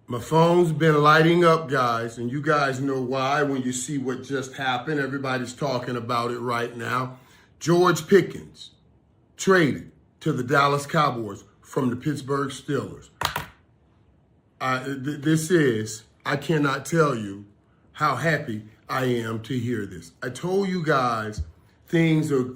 My phone's been lighting up, guys, and you guys know why when you see what just happened. Everybody's talking about it right now. George Pickens traded to the Dallas Cowboys from the Pittsburgh Steelers. I cannot tell you how happy I am to hear this. I told you guys things are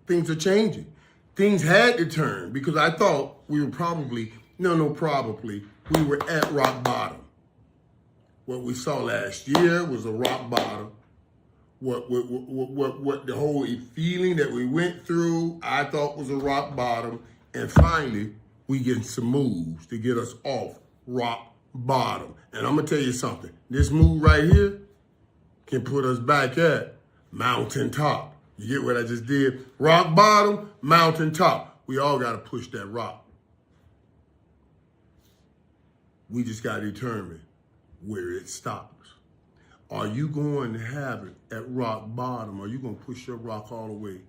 things are changing. Things had to turn because I thought we were probably we were at rock bottom. What we saw last year was a rock bottom. What the whole feeling that we went through, I thought was a rock bottom. And finally, we get some moves to get us off rock bottom. And I'm going to tell you something. This move right here can put us back at mountaintop. You get what I just did? Rock bottom, mountaintop. We all got to push that rock. We just got to determine where it stops. Are you going to have it at rock bottom? Or are you going to push your rock all the way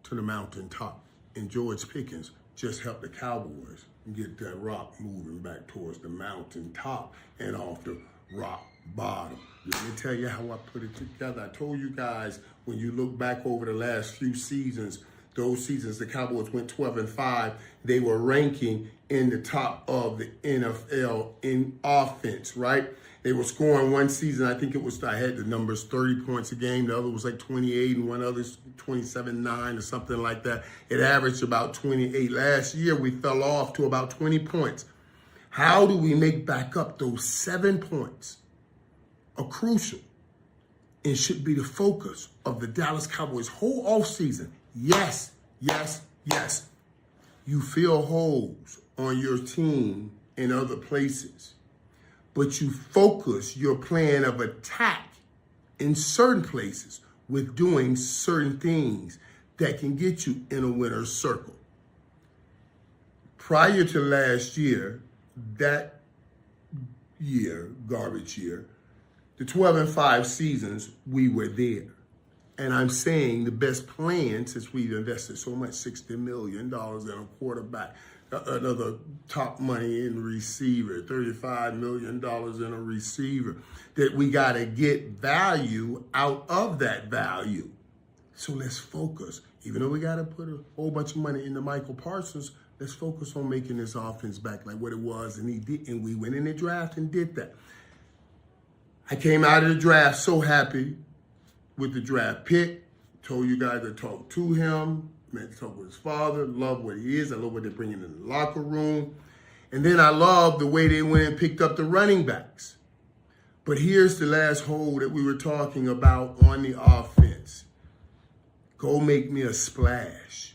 to the mountaintop? And George Pickens just helped the Cowboys get that rock moving back towards the mountaintop and off the rock bottom. Let me tell you how I put it together. I told you guys, when you look back over the last few seasons, those seasons the Cowboys went 12-5, they were ranking in the top of the NFL in offense, right? They were scoring one season, I had the numbers 30 points a game. The other was like 28 and one other's 27-9 or something like that. It averaged about 28. Last year, we fell off to about 20 points. How do we make back up those 7 points? Are crucial and should be the focus of the Dallas Cowboys whole offseason. Yes. You fill holes on your team in other places, but you focus your plan of attack in certain places with doing certain things that can get you in a winner's circle. Prior to last year, that year, garbage year, the 12-5 seasons, we were there. And I'm saying the best plan, since we've invested so much, $60 million in a quarterback, another top money in receiver, $35 million in a receiver, that we got to get value out of that value. So let's focus. Even though we got to put a whole bunch of money into Michael Parsons, let's focus on making this offense back like what it was. And he did, and we went in the draft and did that. I came out of the draft so happy with the draft pick. Told you guys to talk to him, talk with his father, love what he is. I love what they're bringing in the locker room. And then I love the way they went and picked up the running backs. But here's the last hole that we were talking about on the offense. Go make me a splash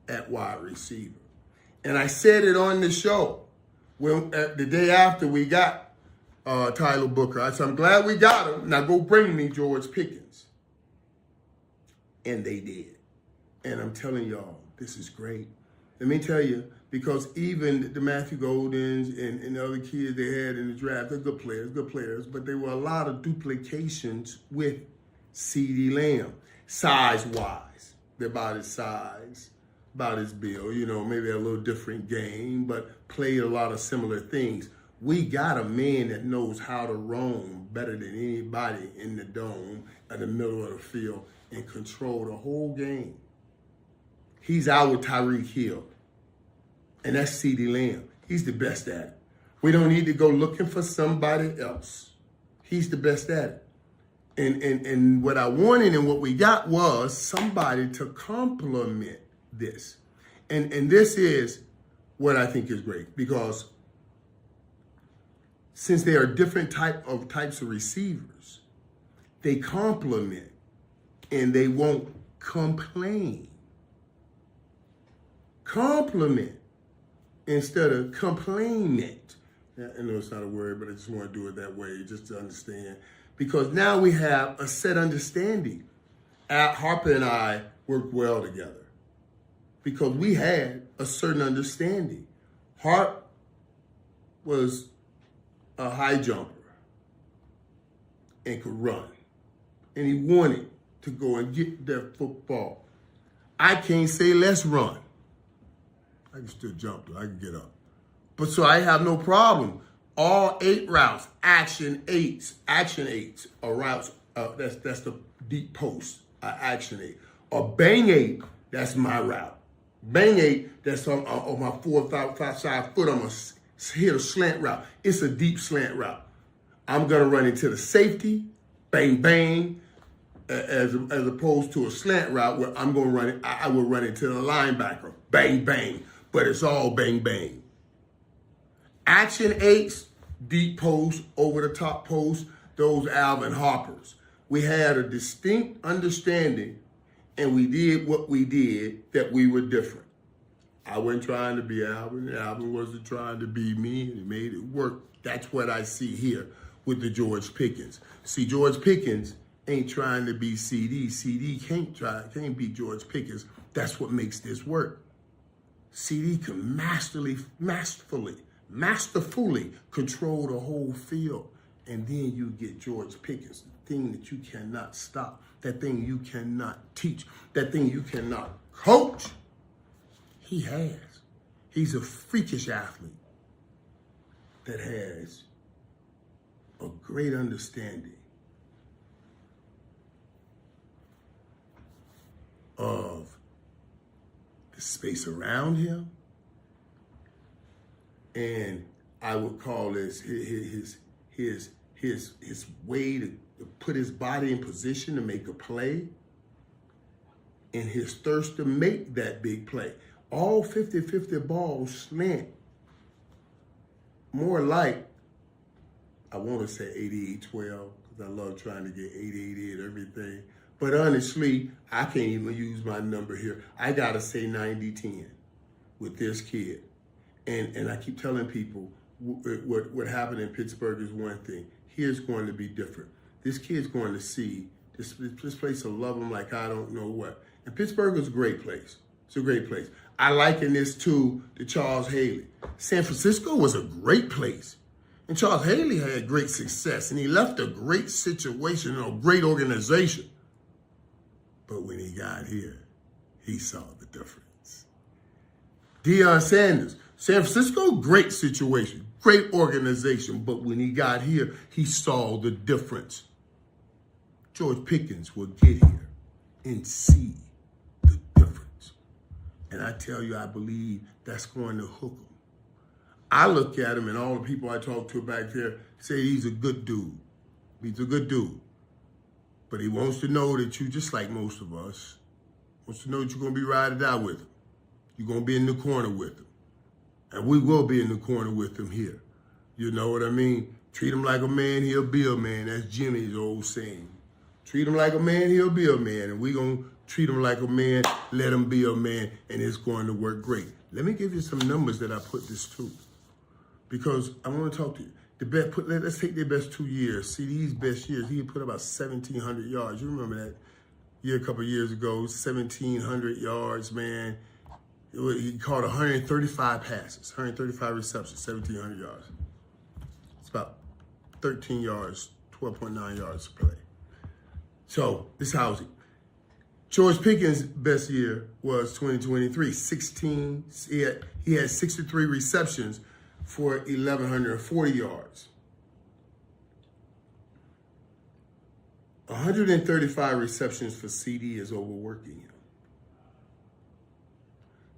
at wide receiver. And I said it on the show the day after we got Tyler Booker. I said, I'm glad we got him. Now go bring me George Pickens. And they did. And I'm telling y'all, this is great. Let me tell you, because even the Matthew Goldens and the other kids they had in the draft, they're good players, but there were a lot of duplications with CeeDee Lamb, size-wise. They're about his size, about his build, maybe a little different game, but played a lot of similar things. We got a man that knows how to roam better than anybody in the dome, in the middle of the field, and control the whole game. He's our Tyreek Hill, and that's CeeDee Lamb. He's the best at it. We don't need to go looking for somebody else. He's the best at it. And what I wanted and what we got was somebody to complement this. And this is what I think is great, because since there are different types of receivers, they complement and they won't complain. Compliment instead of complainment. I know it's not a word, but I just want to do it that way just to understand. Because now we have a set understanding. Sharpe and I worked well together because we had a certain understanding. Sharpe was a high jumper and could run. And he wanted to go and get that football. I can't say let's run. I can still jump, I can get up. But so I have no problem. All 8 routes, action eights are routes. That's the deep post, action 8. Or bang 8, that's my route. Bang 8, that's on my 4 or 5 side foot. I'm going to hit a slant route. It's a deep slant route. I'm going to run into the safety, bang, bang, as opposed to a slant route where I'm going to run it. I will run into the linebacker, bang, bang. But it's all bang, bang. Action 8s, deep post, over the top post, those Alvin Harpers. We had a distinct understanding, and we did what we did, that we were different. I wasn't trying to be Alvin, and Alvin wasn't trying to be me, and he made it work. That's what I see here with the George Pickens. See, George Pickens ain't trying to be CD. CD can't be George Pickens. That's what makes this work. CD can masterfully control the whole field. And then you get George Pickens, the thing that you cannot stop, that thing you cannot teach, that thing you cannot coach. He has. He's a freakish athlete that has a great understanding of the space around him, and I would call this his way to put his body in position to make a play, and his thirst to make that big play. All 50-50 balls slant more like, I want to say 88-12, because I love trying to get 80-80 and everything. But honestly, I can't even use my number here. I got to say 90-10 with this kid. And I keep telling people what happened in Pittsburgh is one thing. Here's going to be different. This kid's going to see this place will love him like I don't know what. And Pittsburgh is a great place. It's a great place. I liken this to Charles Haley. San Francisco was a great place. And Charles Haley had great success. And he left a great situation and a great organization. But when he got here, he saw the difference. Deion Sanders, San Francisco, great situation, great organization. But when he got here, he saw the difference. George Pickens will get here and see the difference. And I tell you, I believe that's going to hook him. I look at him, and all the people I talk to back there say he's a good dude. He's a good dude. But he wants to know that you, just like most of us, wants to know that you're going to be ride or die with him. You're going to be in the corner with him. And we will be in the corner with him here. You know what I mean? Treat him like a man, he'll be a man. That's Jimmy's old saying. Treat him like a man, he'll be a man. And we're going to treat him like a man, let him be a man, and it's going to work great. Let me give you some numbers that I put this to, because I want to talk to you. Let's take their best 2 years. See, these best years, he put about 1,700 yards. You remember that year a couple of years ago, 1,700 yards, man. He caught 135 passes, 135 receptions, 1,700 yards. It's about 13 yards, 12.9 yards per play. So this is how George Pickens' best year was 2023. He had 63 receptions for 1,140 yards. 135 receptions for CD is overworking him.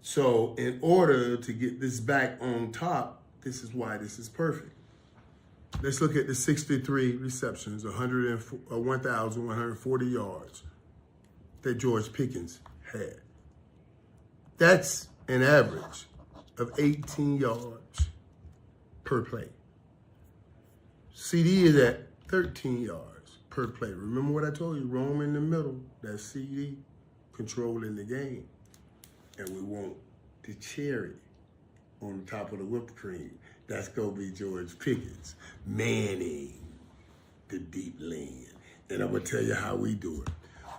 So in order to get this back on top, this is why this is perfect. Let's look at the 63 receptions, 1,140 yards that George Pickens had. That's an average of 18 yards per play. CD is at 13 yards per play. Remember what I told you, roam in the middle. That's CD controlling the game. And we want the cherry on the top of the whipped cream. That's going to be George Pickens, manning the deep lane. And I'm going to tell you how we do it.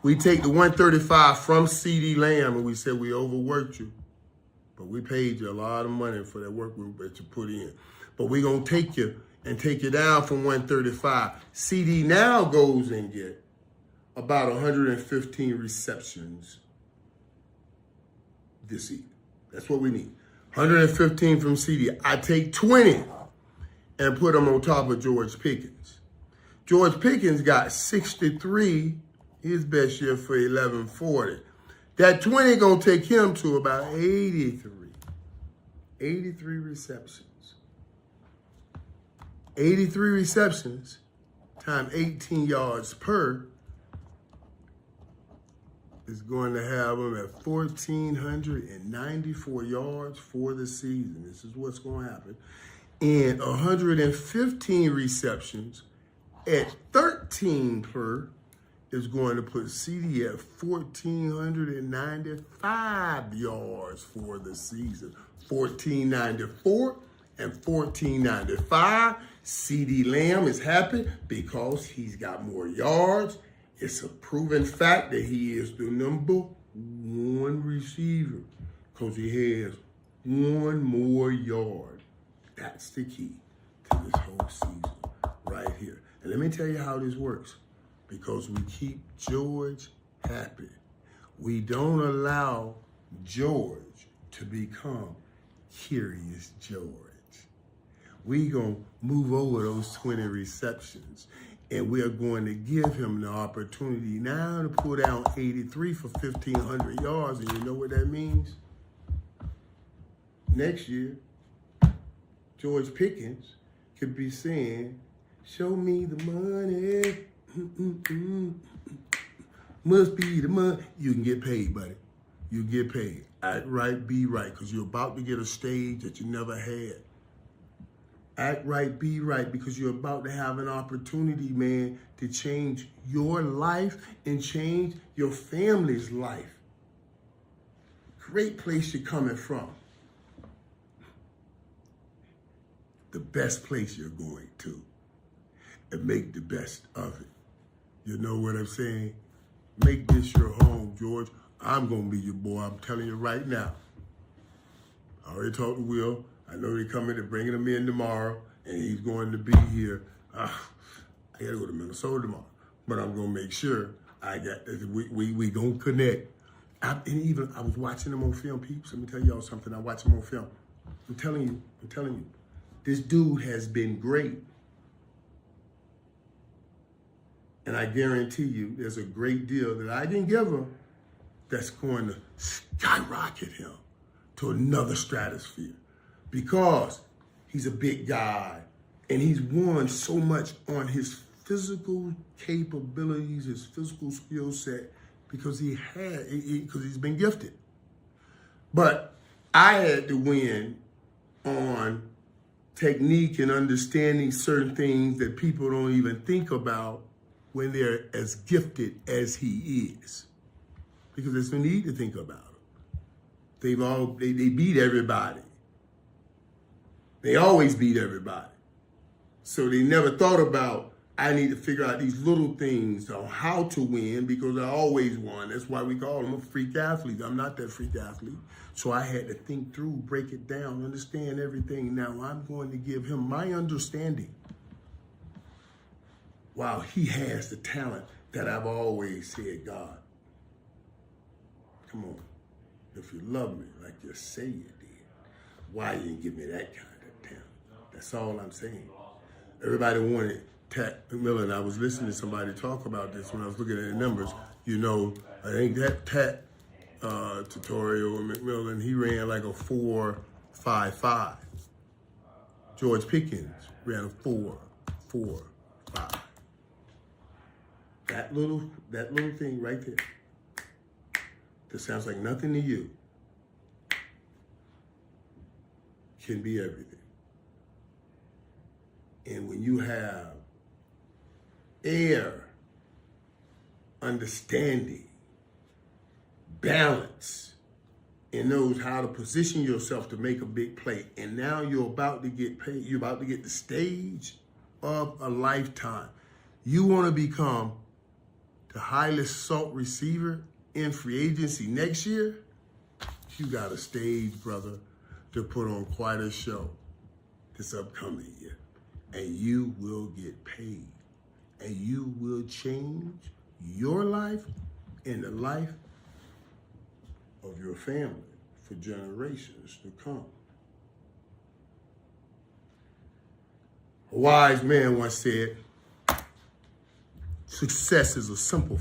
We take the 135 from CD Lamb and we said we overworked you, but we paid you a lot of money for that work that you put in. But we're going to take you and take you down from 135. CD now goes and get about 115 receptions this season. That's what we need. 115 from CD. I take 20 and put them on top of George Pickens. George Pickens got 63, his best year for 1140. That 20 gonna take him to about 83. 83 receptions. 83 receptions times 18 yards per is going to have him at 1,494 yards for the season. This is what's going to happen. And 115 receptions at 13 per is going to put CD at 1,495 yards for the season. 1,494 and 1,495. CD Lamb is happy because he's got more yards. It's a proven fact that he is the number one receiver because he has one more yard. That's the key to this whole season right here. And let me tell you how this works. Because we keep George happy. We don't allow George to become Curious George. We gonna move over those 20 receptions and we are going to give him the opportunity now to pull down 83 for 1,500 yards. And you know what that means? Next year, George Pickens could be saying, show me the money. Must be the money. You can get paid, buddy. You get paid. Act right, be right, because you're about to get a stage that you never had. Act right, be right, because you're about to have an opportunity, man, to change your life and change your family's life. Great place you're coming from. The best place you're going to. And make the best of it. You know what I'm saying? Make this your home, George. I'm going to be your boy. I'm telling you right now. I already talked to Will. I know they're coming. They're bringing him in tomorrow, and he's going to be here. I got to go to Minnesota tomorrow, but I'm going to make sure I got this. We going to connect. I was watching him on film, peeps. Let me tell y'all something. I watch him on film. I'm telling you. This dude has been great. And I guarantee you there's a great deal that I didn't give him that's going to skyrocket him to another stratosphere because he's a big guy and he's won so much on his physical capabilities, his physical skill set because he's been gifted. But I had to win on technique and understanding certain things that people don't even think about when they're as gifted as he is. Because there's no need to think about it. They beat everybody. They always beat everybody. So they never thought about, I need to figure out these little things on how to win because I always won. That's why we call him a freak athlete. I'm not that freak athlete. So I had to think through, break it down, understand everything. Now I'm going to give him my understanding. While he has the talent that I've always said, God, come on. If you love me like you say you did, why you didn't give me that kind of talent? That's all I'm saying. Everybody wanted Tat McMillan. I was listening to somebody talk about this when I was looking at the numbers. You know, I think that Tat tutorial with McMillan, he ran like a 4.55. George Pickens ran a 4.45. That little thing right there, that sounds like nothing to you, can be everything. And when you have air, understanding, balance, and knows how to position yourself to make a big play, and now you're about to get paid, you're about to get the stage of a lifetime. You want to become the highest sought receiver in free agency next year, you got a stage, brother, to put on quite a show this upcoming year. And you will get paid. And you will change your life and the life of your family for generations to come. A wise man once said, success is a simple